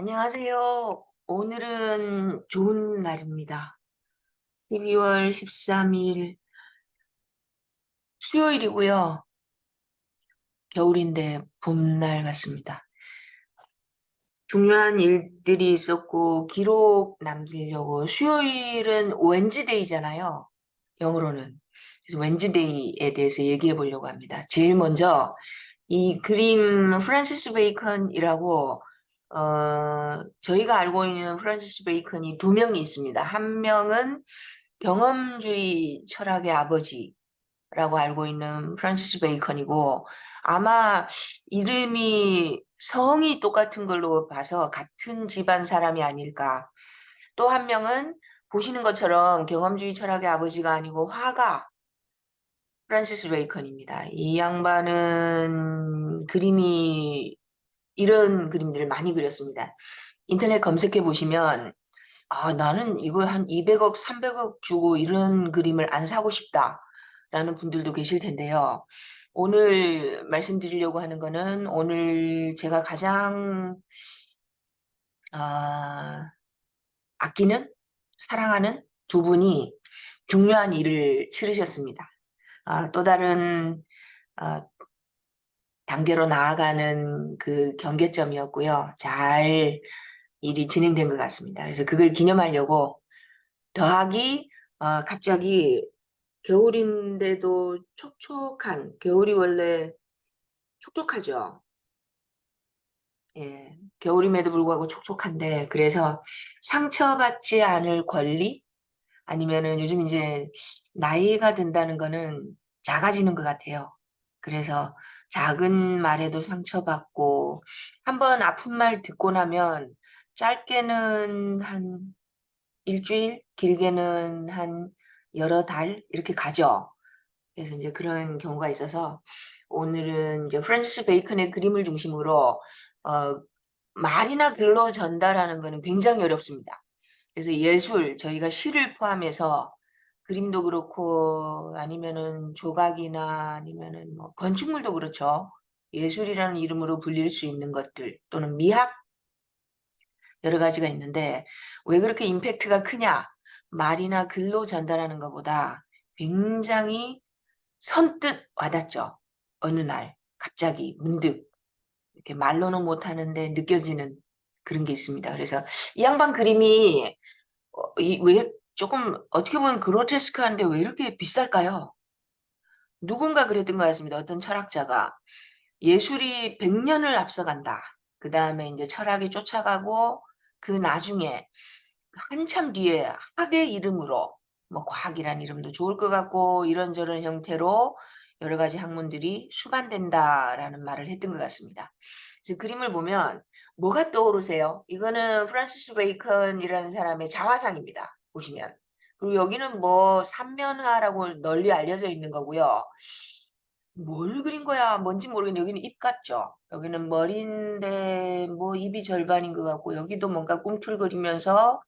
안녕하세요. 오늘은 좋은 날입니다. 12월 13일 수요일이고요. 겨울인데 봄날 같습니다. 중요한 일들이 있었고 기록 남기려고 수요일은 웬즈데이잖아요. 영어로는. 그래서 웬즈데이에 대해서 얘기해 보려고 합니다. 제일 먼저 이 그림 프란시스 베이컨이라고 저희가 알고 있는 프란시스 베이컨이 두 명이 있습니다. 한 명은 경험주의 철학의 아버지라고 알고 있는 프란시스 베이컨이고 아마 이름이 성이 똑같은 걸로 봐서 같은 집안 사람이 아닐까. 또 한 명은 보시는 것처럼 경험주의 철학의 아버지가 아니고 화가 프란시스 베이컨입니다. 이 양반은 그림이 이런 그림들을 많이 그렸습니다. 인터넷 검색해 보시면 나는 이거 한 200억, 300억 주고 이런 그림을 안 사고 싶다라는 분들도 계실 텐데요. 오늘 말씀드리려고 하는 거는 오늘 제가 가장 아, 아끼는 사랑하는 두 분이 중요한 일을 치르셨습니다. 또 다른 아, 단계로 나아가는 그 경계점이었고요. 잘 일이 진행된 것 같습니다. 그래서 그걸 기념하려고 더하기 갑자기 겨울인데도 촉촉한 겨울이 원래 촉촉하죠. 예, 겨울임에도 불구하고 촉촉한데 그래서 상처받지 않을 권리 아니면은 요즘 이제 나이가 든다는 거는 작아지는 것 같아요. 그래서 작은 말에도 상처받고 한번 아픈 말 듣고 나면 짧게는 한 일주일, 길게는 한 여러 달 이렇게 가죠. 그래서 이제 그런 경우가 있어서 오늘은 이제 프랜시스 베이컨의 그림을 중심으로 어, 말이나 글로 전달하는 거는 굉장히 어렵습니다. 그래서 예술, 저희가 시를 포함해서 그림도 그렇고 아니면은 조각이나 아니면은 뭐 건축물도 그렇죠. 예술이라는 이름으로 불릴 수 있는 것들 또는 미학 여러 가지가 있는데 왜 그렇게 임팩트가 크냐? 말이나 글로 전달하는 것보다 굉장히 선뜻 와닿죠. 어느 날 갑자기 문득 이렇게 말로는 못하는데 느껴지는 그런 게 있습니다. 그래서 이 양반 그림이 왜 조금 어떻게 보면 그로테스크한데 왜 이렇게 비쌀까요? 누군가 그랬던 것 같습니다. 어떤 철학자가 예술이 100년을 앞서간다. 그 다음에 이제 철학이 쫓아가고 그 나중에 한참 뒤에 학의 이름으로 뭐 과학이란 이름도 좋을 것 같고 이런저런 형태로 여러 가지 학문들이 수반된다라는 말을 했던 것 같습니다. 그래서 그림을 보면 뭐가 떠오르세요? 이거는 프란시스 베이컨이라는 사람의 자화상입니다. 보시면. 그리고 여기는 뭐 삼면화라고 널리 알려져 있는 거고요. 뭘 그린 거야? 뭔지 모르겠는데 여기는 입 같죠? 여기는 머리인데 뭐 입이 절반인 것 같고 여기도 뭔가 꿈틀거리면서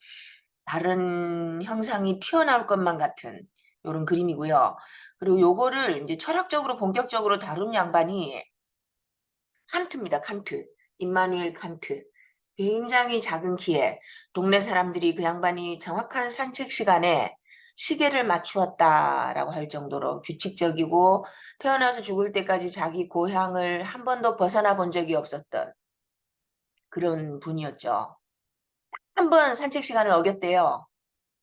다른 형상이 튀어나올 것만 같은 요런 그림이고요. 그리고 요거를 이제 철학적으로 본격적으로 다룬 양반이 칸트입니다. 칸트. 임마누엘 칸트. 굉장히 작은 키에 동네 사람들이 그 양반이 정확한 산책 시간에 시계를 맞추었다라고 할 정도로 규칙적이고 태어나서 죽을 때까지 자기 고향을 한 번도 벗어나 본 적이 없었던 그런 분이었죠. 한 번 산책 시간을 어겼대요.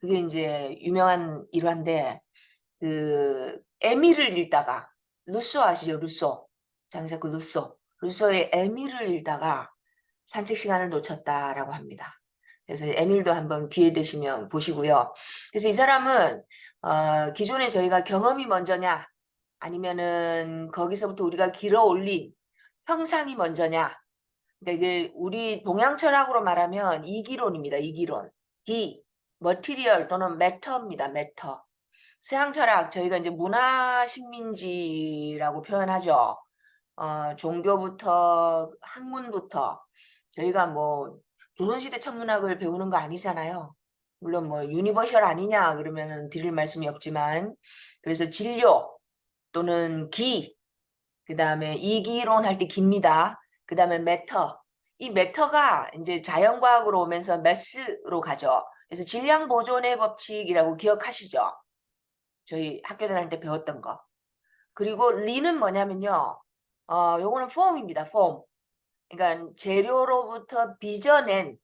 그게 이제 유명한 일화인데 에밀을 읽다가 루소 아시죠? 루소. 장자크 루소. 루소의 에밀을 읽다가 산책 시간을 놓쳤다라고 합니다. 그래서 에밀도 한번 기회 되시면 보시고요. 그래서 이 사람은 기존에 저희가 경험이 먼저냐 아니면은 거기서부터 우리가 길어 올린 형상이 먼저냐. 그러니까 이게 우리 동양 철학으로 말하면 이기론입니다. 이기론. D, 머티리얼 또는 매터입니다. 매터. 서양 철학 저희가 이제 문화 식민지라고 표현하죠. 종교부터 학문부터 저희가 뭐 조선시대 천문학을 배우는 거 아니잖아요. 물론 뭐 유니버셜 아니냐 그러면은 드릴 말씀이 없지만 그래서 진료 또는 기 그다음에 이기론 할 때 기입니다. 그다음에 매터 이 매터가 이제 자연과학으로 오면서 매스로 가죠. 그래서 질량 보존의 법칙이라고 기억하시죠? 저희 학교 다닐 때 배웠던 거. 그리고 리는 뭐냐면요. 요거는 폼입니다. 폼. 그러니까 재료로부터 빚어낸,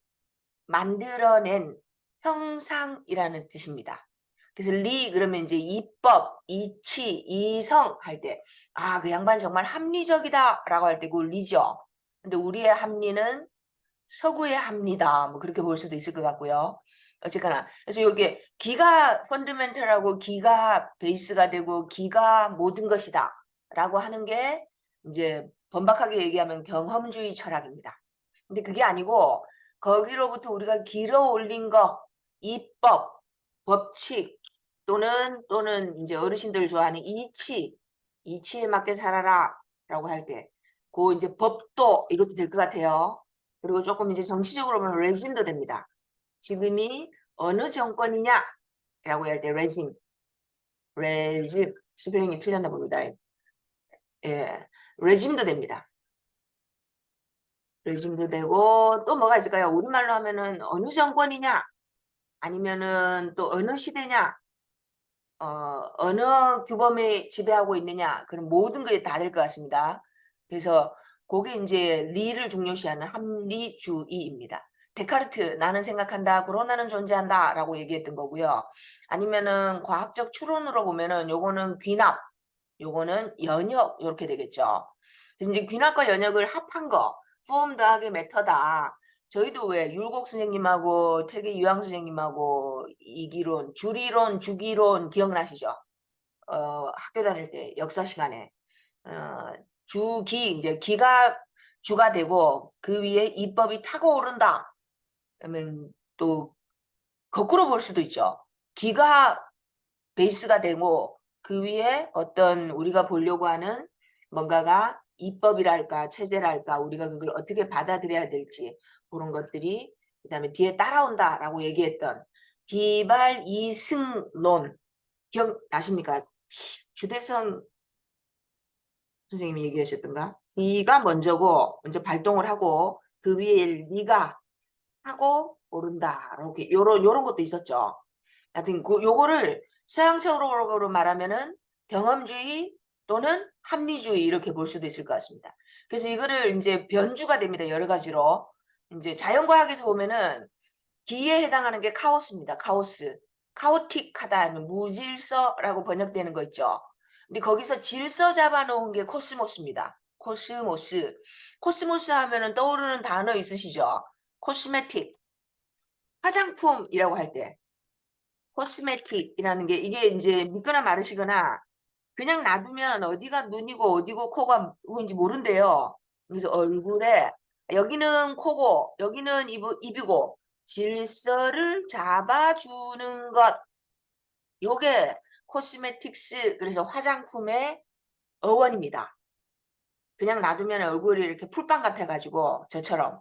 만들어낸 형상이라는 뜻입니다. 그래서 리 그러면 이제 이법, 이치, 이성 할 때, 아, 그 양반 정말 합리적이다라고 할 때 그 리죠. 근데 우리의 합리는 서구의 합니다. 뭐 그렇게 볼 수도 있을 것 같고요. 어쨌거나 그래서 여기 기가 펀더멘털하고 기가 베이스가 되고 기가 모든 것이다 라고 하는 게 이제 번박하게 얘기하면 경험주의 철학입니다. 근데 그게 아니고 거기로부터 우리가 길어 올린 거 이법, 법칙 또는 이제 어르신들 좋아하는 이치에 맞게 살아라 라고 할 때 그 이제 법도 이것도 될 것 같아요. 그리고 조금 이제 정치적으로 보면 레짐도 됩니다. 지금이 어느 정권이냐라고 할 때 레짐 스페링이 틀렸나 봅니다. 예, 레짐도 됩니다. 레짐도 되고 또 뭐가 있을까요? 우리말로 하면은 어느 정권이냐 아니면은 또 어느 시대냐 어느 규범이 지배하고 있느냐 그런 모든 것이 다 될 것 같습니다. 그래서 그게 이제 리를 중요시하는 합리주의입니다. 데카르트 나는 생각한다 코로나는 존재한다 라고 얘기했던 거고요. 아니면은 과학적 추론으로 보면은 요거는 귀납 요거는 연역 이렇게 되겠죠. 그래서 이제 귀납과 연역을 합한 거 폼 더하기 메터다. 저희도 왜 율곡 선생님하고 퇴계 유황 선생님하고 이기론, 주리론, 주기론 기억나시죠? 학교 다닐 때 역사 시간에 주기 이제 기가 주가 되고 그 위에 입법이 타고 오른다. 그러면 또 거꾸로 볼 수도 있죠. 기가 베이스가 되고 그 위에 어떤 우리가 보려고 하는 뭔가가 입법이랄까 체제랄까 우리가 그걸 어떻게 받아들여야 될지 그런 것들이 그다음에 뒤에 따라온다라고 얘기했던 디발 이승론 기억나십니까? 주대성 선생님이 얘기하셨던가? 네가 먼저고 먼저 발동을 하고 그 위에 네가 하고 오른다 이렇게 요런 것도 있었죠. 하여튼 요거를 서양적으로 말하면은 경험주의 또는 합리주의 이렇게 볼 수도 있을 것 같습니다. 그래서 이거를 이제 변주가 됩니다. 여러 가지로. 이제 자연과학에서 보면은 기에 해당하는 게 카오스입니다. 카오스. 카오틱하다 하면 무질서라고 번역되는 거 있죠. 근데 거기서 질서 잡아놓은 게 코스모스입니다. 코스모스. 코스모스 하면은 떠오르는 단어 있으시죠? 코스메틱. 화장품이라고 할 때. 코스메틱이라는 게 이게 이제 믿거나 말으시거나 그냥 놔두면 어디가 눈이고 어디고 코가 누군지 모른대요. 그래서 얼굴에 여기는 코고 여기는 입이고 질서를 잡아주는 것 요게 코스메틱스 그래서 화장품의 어원입니다. 그냥 놔두면 얼굴이 이렇게 풀빵 같아가지고 저처럼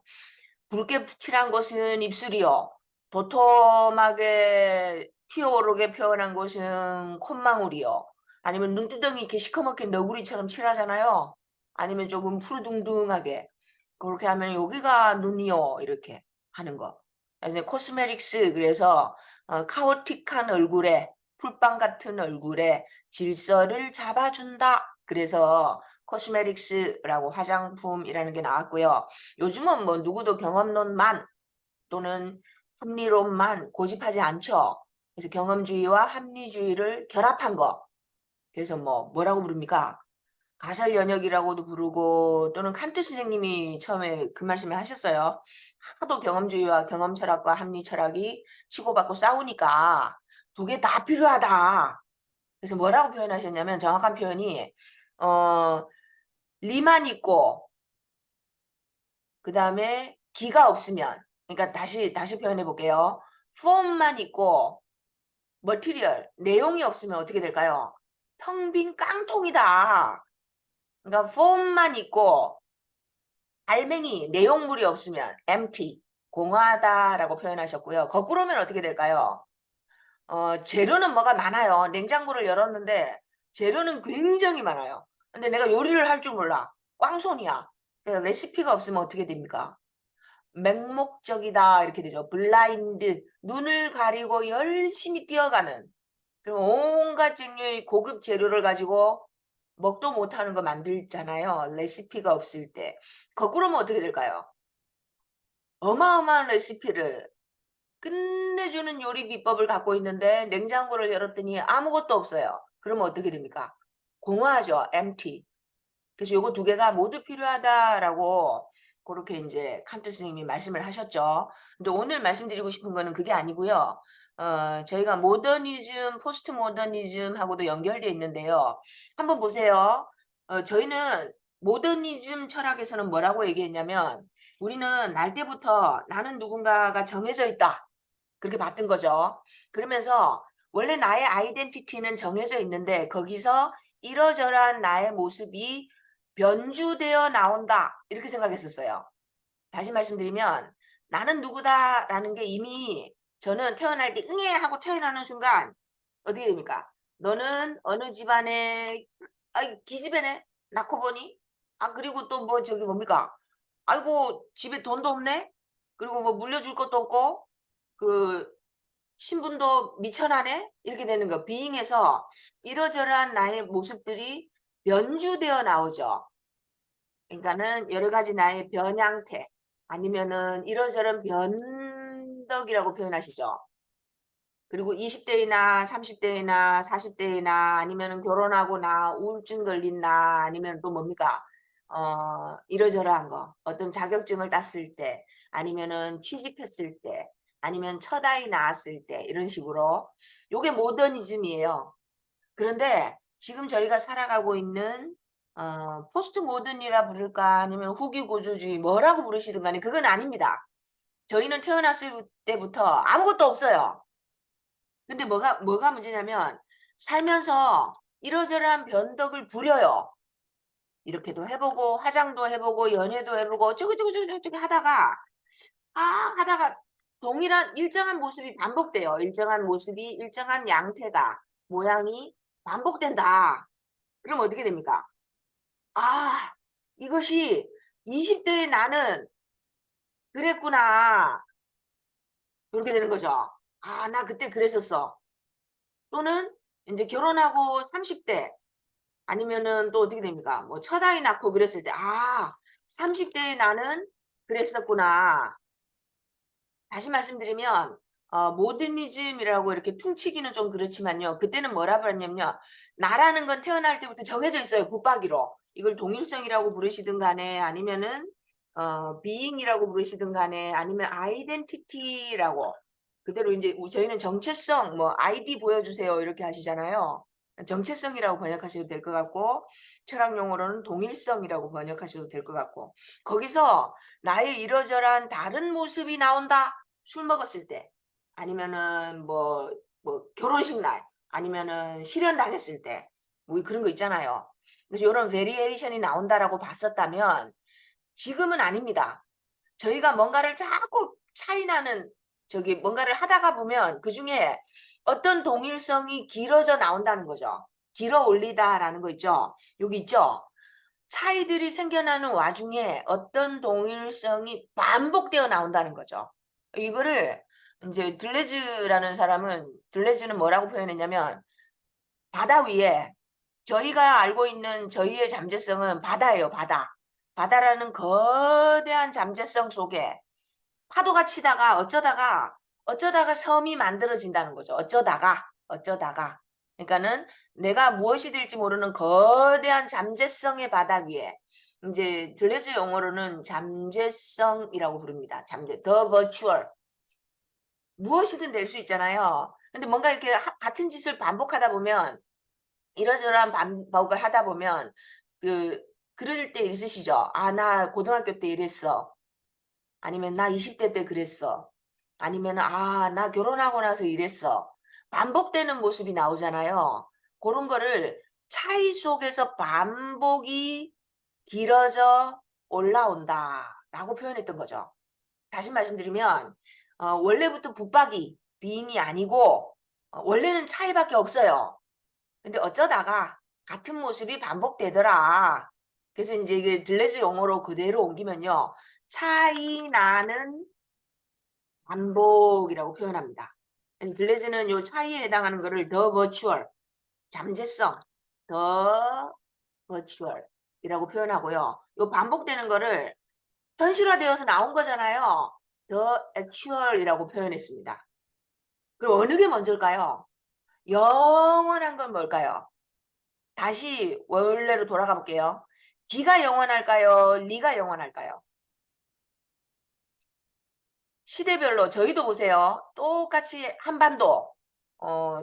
붉게 칠한 곳은 입술이요. 도톰하게 튀어오르게 표현한 곳은 콧망울이요. 아니면 눈두덩이 이렇게 시커멓게 너구리처럼 칠하잖아요. 아니면 조금 푸르둥둥하게. 그렇게 하면 여기가 눈이요. 이렇게 하는 거. 그래서 코스메틱스 그래서 카오틱한 얼굴에 풀빵 같은 얼굴에 질서를 잡아준다. 그래서 코스메틱스라고 화장품이라는 게 나왔고요. 요즘은 뭐 누구도 경험론만 또는 합리론만 고집하지 않죠. 그래서 경험주의와 합리주의를 결합한 거. 그래서 뭐라고 부릅니까? 가설 연역이라고도 부르고 또는 칸트 선생님이 처음에 그 말씀을 하셨어요. 하도 경험주의와 경험 철학과 합리 철학이 치고받고 싸우니까 두 개 다 필요하다. 그래서 뭐라고 표현하셨냐면 정확한 표현이 리만 있고 그 다음에 기가 없으면 그러니까 다시 표현해 볼게요. 폼만 있고 머티리얼 내용이 없으면 어떻게 될까요? 텅 빈 깡통이다. 그러니까 폼만 있고 알맹이 내용물이 없으면 empty 공허하다라고 표현하셨고요. 거꾸로면 어떻게 될까요? 재료는 뭐가 많아요. 냉장고를 열었는데 재료는 굉장히 많아요. 근데 내가 요리를 할 줄 몰라. 꽝손이야. 그러니까 레시피가 없으면 어떻게 됩니까? 맹목적이다 이렇게 되죠. 블라인드, 눈을 가리고 열심히 뛰어가는, 그럼 온갖 종류의 고급 재료를 가지고 먹도 못하는 거 만들잖아요. 레시피가 없을 때. 거꾸로면 어떻게 될까요? 어마어마한 레시피를 끝내주는 요리 비법을 갖고 있는데 냉장고를 열었더니 아무것도 없어요. 그러면 어떻게 됩니까? 공허하죠. empty. 그래서 요거 두 개가 모두 필요하다라고 그렇게 이제 칸트 스님이 말씀을 하셨죠. 근데 오늘 말씀드리고 싶은 거는 그게 아니고요. 저희가 모더니즘, 포스트 모더니즘하고도 연결되어 있는데요. 한번 보세요. 저희는 모더니즘 철학에서는 뭐라고 얘기했냐면 우리는 날 때부터 나는 누군가가 정해져 있다. 그렇게 봤던 거죠. 그러면서 원래 나의 아이덴티티는 정해져 있는데 거기서 이러저러한 나의 모습이 변주되어 나온다. 이렇게 생각했었어요. 다시 말씀드리면 나는 누구다라는 게 이미 저는 태어날 때 응애 하고 태어나는 순간 어떻게 됩니까? 너는 어느 집안의 기집애네? 낳고 보니? 그리고 또 뭐 저기 뭡니까? 아이고 집에 돈도 없네? 그리고 뭐 물려줄 것도 없고 그 신분도 미천하네? 이렇게 되는 거. 비잉에서 이러저러한 나의 모습들이 변주되어 나오죠. 그러니까는 여러 가지 나의 변양태 아니면은 이러저런 변덕이라고 표현하시죠. 그리고 20대이나 30대이나 40대이나 아니면은 결혼하고 나 우울증 걸린 나 아니면 또 뭡니까? 이러저러한 거. 어떤 자격증을 땄을 때 아니면은 취직했을 때 아니면 첫 아이 낳았을 때 이런 식으로 요게 모더니즘이에요. 그런데 지금 저희가 살아가고 있는 포스트 모던이라 부를까 아니면 후기 구조주의 뭐라고 부르시든 간에 그건 아닙니다. 저희는 태어났을 때부터 아무것도 없어요. 근데 뭐가 문제냐면 살면서 이러저러한 변덕을 부려요. 이렇게도 해보고 화장도 해보고 연애도 해보고 어쩌고저쩌고 하다가 하다가 동일한 일정한 모습이 반복돼요. 일정한 모습이 일정한 양태가 모양이 반복된다. 그럼 어떻게 됩니까? 이것이 20대의 나는 그랬구나. 그렇게 되는 거죠. 나 그때 그랬었어. 또는 이제 결혼하고 30대 아니면은 또 어떻게 됩니까? 뭐 첫 아이 낳고 그랬을 때 30대의 나는 그랬었구나. 다시 말씀드리면 모더니즘이라고 이렇게 퉁치기는 좀 그렇지만요. 그때는 뭐라고 했냐면요. 나라는 건 태어날 때부터 정해져 있어요. 붙박이로. 이걸 동일성이라고 부르시든 간에 아니면은 being이라고 부르시든 간에 아니면 아이덴티티라고 그대로 이제 저희는 정체성 뭐 아이디 보여주세요 이렇게 하시잖아요. 정체성이라고 번역하셔도 될 것 같고 철학 용어로는 동일성이라고 번역하셔도 될 것 같고 거기서 나의 이러저러한 다른 모습이 나온다. 술 먹었을 때 아니면은 뭐 결혼식 날 아니면은 실연 당했을 때 뭐 그런 거 있잖아요. 그래서 이런 베리에이션이 나온다라고 봤었다면 지금은 아닙니다. 저희가 뭔가를 자꾸 차이나는 저기 뭔가를 하다가 보면 그중에 어떤 동일성이 길어져 나온다는 거죠. 길어 올리다라는 거 있죠. 여기 있죠. 차이들이 생겨나는 와중에 어떤 동일성이 반복되어 나온다는 거죠. 이거를 이제 들레즈라는 사람은 들레즈는 뭐라고 표현했냐면 바다 위에 저희가 알고 있는 저희의 잠재성은 바다예요, 바다. 바다라는 거대한 잠재성 속에 파도가 치다가 어쩌다가 섬이 만들어진다는 거죠. 어쩌다가. 그러니까는 내가 무엇이 될지 모르는 거대한 잠재성의 바닥 위에 이제 들레즈 용어로는 잠재성이라고 부릅니다. the virtual. 무엇이든 될 수 있잖아요. 근데 뭔가 이렇게 같은 짓을 반복하다 보면 이러저러한 반복을 하다 보면 그럴 때 있으시죠? 나 고등학교 때 이랬어. 아니면 나 20대 때 그랬어. 아니면 나 결혼하고 나서 이랬어. 반복되는 모습이 나오잖아요. 그런 거를 차이 속에서 반복이 길어져 올라온다라고 표현했던 거죠. 다시 말씀드리면 원래부터 붙박이, 비인이 아니고 원래는 차이밖에 없어요. 근데 어쩌다가 같은 모습이 반복되더라. 그래서 이제 이게 들레즈 용어로 그대로 옮기면요. 차이 나는 반복이라고 표현합니다. 그래서 들레즈는 요 차이에 해당하는 거를 더 버추얼, 잠재성, 더 버추얼이라고 표현하고요. 요 반복되는 거를 현실화되어서 나온 거잖아요. 더 액츄얼이라고 표현했습니다. 그럼 어느 게 먼저일까요? 영원한 건 뭘까요? 다시 원래로 돌아가 볼게요. D가 영원할까요? 리가 영원할까요? 시대별로 저희도 보세요. 똑같이 한반도,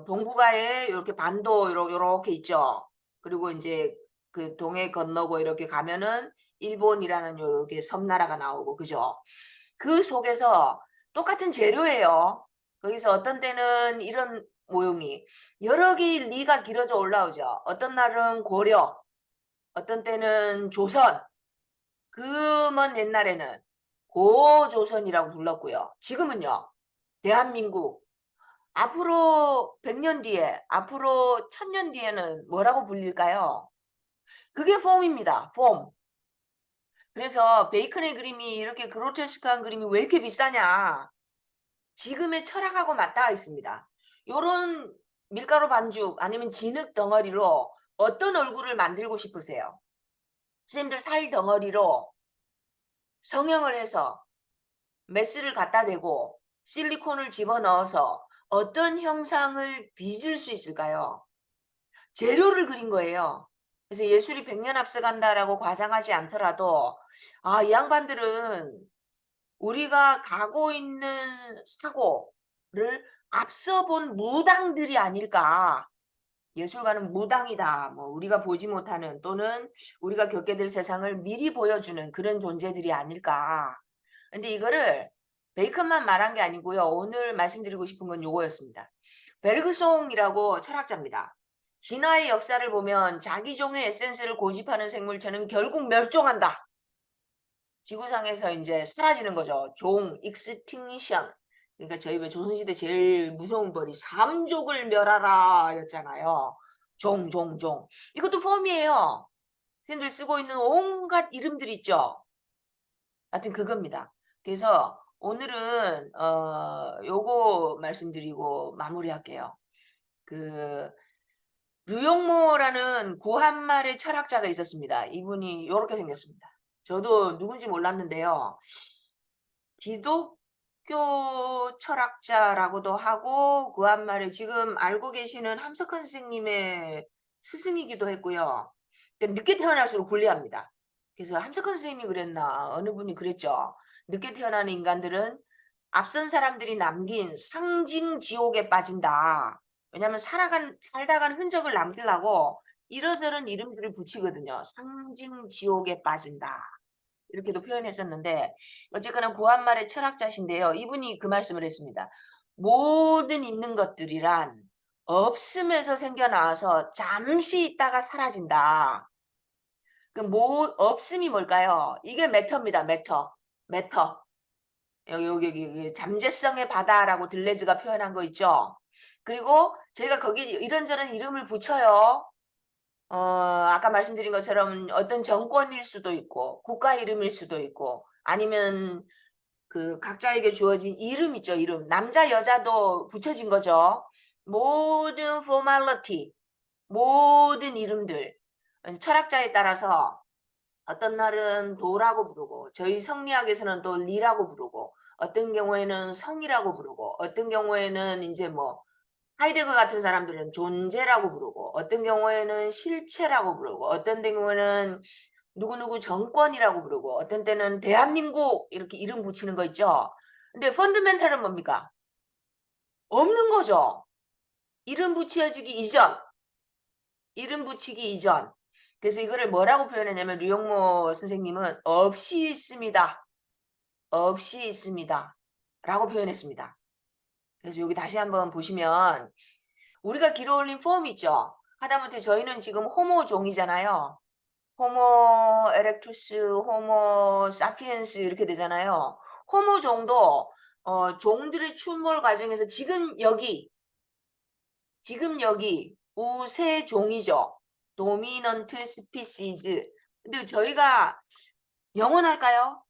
동북아에 이렇게 반도 요렇게 있죠. 그리고 이제 그 동해 건너고 이렇게 가면은 일본이라는 요렇게 섬나라가 나오고, 그죠? 그 속에서 똑같은 재료예요. 거기서 어떤 때는 이런 모형이 여러 개의 리가 길어져 올라오죠. 어떤 날은 고려, 어떤 때는 조선, 그 먼 옛날에는 고조선이라고 불렀고요. 지금은요, 대한민국, 앞으로 100년 뒤에, 앞으로 1000년 뒤에는 뭐라고 불릴까요? 그게 폼입니다. 폼. 그래서 베이컨의 그림이 이렇게 그로테스크한 그림이 왜 이렇게 비싸냐? 지금의 철학하고 맞닿아 있습니다. 요런 밀가루 반죽 아니면 진흙 덩어리로 어떤 얼굴을 만들고 싶으세요? 선생님들 살 덩어리로 성형을 해서 메스를 갖다 대고 실리콘을 집어넣어서 어떤 형상을 빚을 수 있을까요? 재료를 그린 거예요. 그래서 예술이 100년 앞서간다라고 과장하지 않더라도 이 양반들은 우리가 가고 있는 사고를 앞서 본 무당들이 아닐까. 예술가는 무당이다. 뭐 우리가 보지 못하는 또는 우리가 겪게 될 세상을 미리 보여주는 그런 존재들이 아닐까. 근데 이거를 베이컨만 말한 게 아니고요. 오늘 말씀드리고 싶은 건 요거였습니다. 베르그송이라고 철학자입니다. 진화의 역사를 보면 자기 종의 에센스를 고집하는 생물체는 결국 멸종한다. 지구상에서 이제 사라지는 거죠. 종, 익스팅션. 그러니까 저희 왜 조선시대 제일 무서운 벌이 삼족을 멸하라 였잖아요. 종, 종, 종. 이것도 폼이에요. 선생님들 쓰고 있는 온갖 이름들 있죠. 하여튼 그겁니다. 그래서 오늘은 요거 말씀드리고 마무리할게요. 그 류용모라는 구한말의 철학자가 있었습니다. 이분이 요렇게 생겼습니다. 저도 누군지 몰랐는데요. 기독교 철학자라고도 하고 구한말에 지금 알고 계시는 함석헌 선생님의 스승이기도 했고요. 늦게 태어날수록 불리합니다. 그래서 함석헌 선생님이 그랬나 어느 분이 그랬죠. 늦게 태어나는 인간들은 앞선 사람들이 남긴 상징 지옥에 빠진다. 왜냐하면 살다 간 흔적을 남기려고 이러저런 이름들을 붙이거든요. 상징 지옥에 빠진다. 이렇게도 표현했었는데 어쨌거나 구한말의 철학자신데요. 이분이 그 말씀을 했습니다. 모든 있는 것들이란 없음에서 생겨나와서 잠시 있다가 사라진다. 없음이 뭘까요? 이게 매터입니다. 매터. 매터. 여기 잠재성의 바다라고 들레즈가 표현한 거 있죠. 그리고 저희가 거기 이런저런 이름을 붙여요. 아까 말씀드린 것처럼 어떤 정권일 수도 있고 국가 이름일 수도 있고 아니면 그 각자에게 주어진 이름 있죠. 이름. 남자 여자도 붙여진 거죠. 모든 formality, 모든 이름들 철학자에 따라서 어떤 날은 도라고 부르고 저희 성리학에서는 또 리라고 부르고 어떤 경우에는 성이라고 부르고 어떤 경우에는 이제 뭐 하이데거 같은 사람들은 존재라고 부르고 어떤 경우에는 실체라고 부르고 어떤 경우에는 누구누구 정권이라고 부르고 어떤 때는 대한민국 이렇게 이름 붙이는 거 있죠. 근데 펀더멘탈은 뭡니까? 없는 거죠. 이름 붙여지기 이전, 이름 붙이기 이전. 그래서 이거를 뭐라고 표현했냐면 류용모 선생님은 없이 있습니다. 없이 있습니다. 라고 표현했습니다. 그래서 여기 다시 한번 보시면 우리가 길어올린 폼 있죠. 하다못해 저희는 지금 호모종이잖아요. 호모 에렉투스, 호모 사피엔스 이렇게 되잖아요. 호모종도 종들의 출몰 과정에서 지금 여기 우세 종이죠. 도미넌트 스피시즈. 근데 저희가 영원할까요?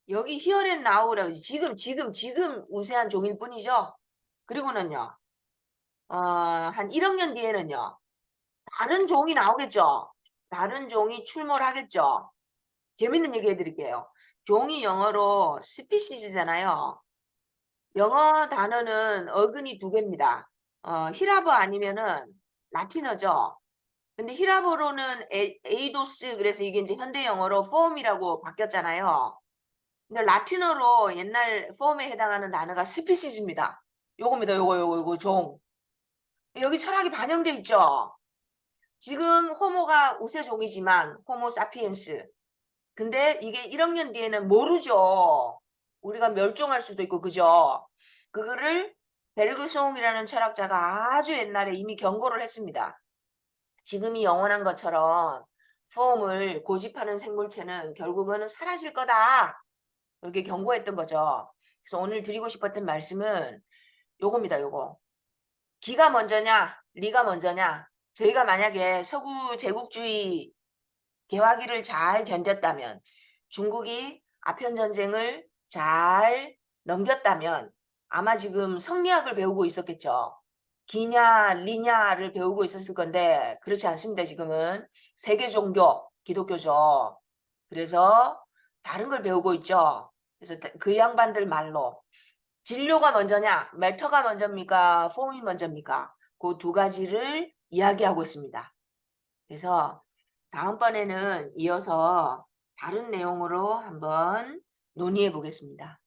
여기 here and now라고 지금 우세한 종일 뿐이죠. 그리고는요. 한 1억 년 뒤에는요. 다른 종이 나오겠죠. 다른 종이 출몰하겠죠. 재밌는 얘기 해드릴게요. 종이 영어로 스피시즈잖아요. 영어 단어는 어근이 2개입니다. 히라브 아니면은 라틴어죠. 근데 히라보로는 에이도스, 그래서 이게 이제 현대 영어로 폼이라고 바뀌었잖아요. 근데 라틴어로 옛날 폼에 해당하는 단어가 스피시즈입니다. 요겁니다. 요거 종. 여기 철학이 반영돼 있죠. 지금 호모가 우세종이지만 호모 사피엔스. 근데 이게 1억 년 뒤에는 모르죠. 우리가 멸종할 수도 있고, 그죠? 그거를 베르그송이라는 철학자가 아주 옛날에 이미 경고를 했습니다. 지금이 영원한 것처럼 폼을 고집하는 생물체는 결국은 사라질 거다. 이렇게 경고했던 거죠. 그래서 오늘 드리고 싶었던 말씀은 요겁니다. 요거. 기가 먼저냐, 리가 먼저냐. 저희가 만약에 서구 제국주의 개화기를 잘 견뎠다면, 중국이 아편전쟁을 잘 넘겼다면 아마 지금 성리학을 배우고 있었겠죠. 기냐 리냐를 배우고 있었을 건데 그렇지 않습니다. 지금은 세계 종교 기독교죠. 그래서 다른 걸 배우고 있죠. 그래서 그 양반들 말로 진료가 먼저냐, 매터가 먼저입니까, 폼이 먼저입니까? 그 2가지를 이야기하고 있습니다. 그래서 다음번에는 이어서 다른 내용으로 한번 논의해 보겠습니다.